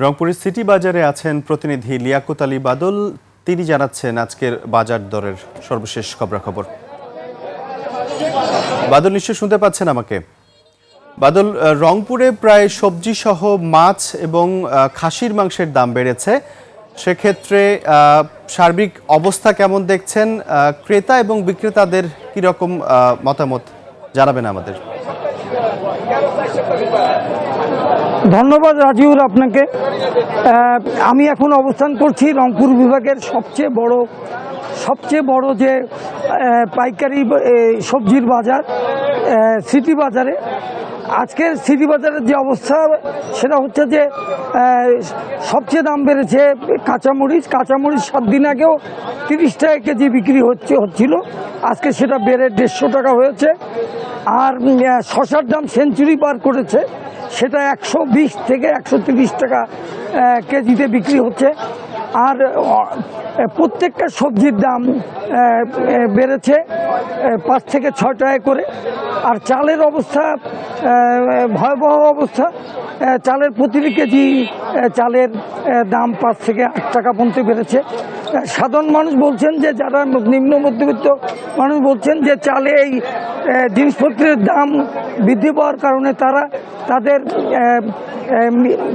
রংপুরের সিটি বাজারে আছেন প্রতিনিধি লিয়াকত আলী বাদল। তিনি জানাচ্ছেন আজকের বাজার দরের সর্বশেষ খবরাখবর। বাদল, নিশ্চয় শুনতে পাচ্ছেন আমাকে? বাদল, রংপুরে প্রায় সবজি সহ মাছ এবং খাসির মাংসের দাম বেড়েছে। সেক্ষেত্রে সার্বিক অবস্থা কেমন দেখছেন? ক্রেতা এবং বিক্রেতাদের কীরকম মতামত জানাবেন আমাদের। ধন্যবাদ রাজিউল আপনাকে। আমি এখন অবস্থান করছি রংপুর বিভাগের সবচেয়ে বড় যে পাইকারি সবজির বাজার সিটি বাজারে। আজকের সিটি বাজারের যে অবস্থা সেটা হচ্ছে যে সবচেয়ে দাম বেড়েছে কাঁচামরিচ। 7 দিন আগেও 30 টাকা কেজি বিক্রি হচ্ছিল, আজকে সেটা বেড়ে 150 টাকা হয়েছে। আর শসার দাম সেঞ্চুরি পার করেছে, সেটা 120 থেকে 130 টাকা কেজিতে বিক্রি হচ্ছে। আর প্রত্যেকটা সবজির দাম বেড়েছে 5 থেকে 6 টাকা করে। আর চালের অবস্থা ভয়াবহ অবস্থা। চালের প্রতিটি কেজি চালের দাম 5 থেকে 8 টাকা পর্যন্ত বেড়েছে। সাধারণ মানুষ বলছেন যে, যারা নিম্ন মধ্যবিত্ত মানুষ বলছেন যে চালে এই জিনিসপত্রের দাম বৃদ্ধি পাওয়ার কারণে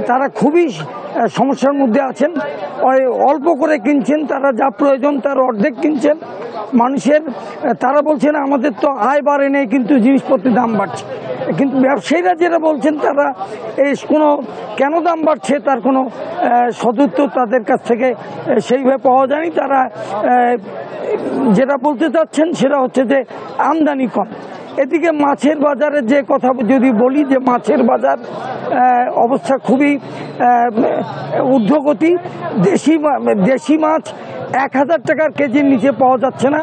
তারা খুবই সমস্যার মধ্যে আছেন। অল্প করে কিনছেন, তারা যা প্রয়োজন তার অর্ধেক কিনছেন মানুষের। তারা বলছেন আমাদের তো আয় বাড়ে নেই, কিন্তু জিনিসপত্রের দাম বাড়ছে। কিন্তু ব্যবসায়ীরা যেটা বলছেন, তারা কেন দাম বাড়ছে তার কোনো সদুত্তর তাদের কাছ থেকে সেইভাবে পাওয়া যায়নি। তারা যেটা বলতে চাচ্ছেন সেটা হচ্ছে যে আমদানি কম। এদিকে মাছের বাজারের যে কথা যদি বলি, যে মাছের বাজার অবস্থা খুবই ঊর্ধ্বগতি। দেশি মাছ 1000 টাকার কেজির নিচে পাওয়া যাচ্ছে না।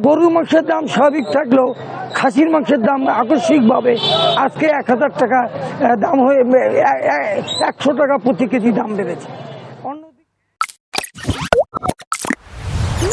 গরুর মাংসের দাম স্বাভাবিক থাকলেও খাসির মাংসের দাম আকস্মিকভাবে আজকে 1000 টাকা দাম হয়ে 100 টাকা প্রতি কেজি দাম বেড়েছে।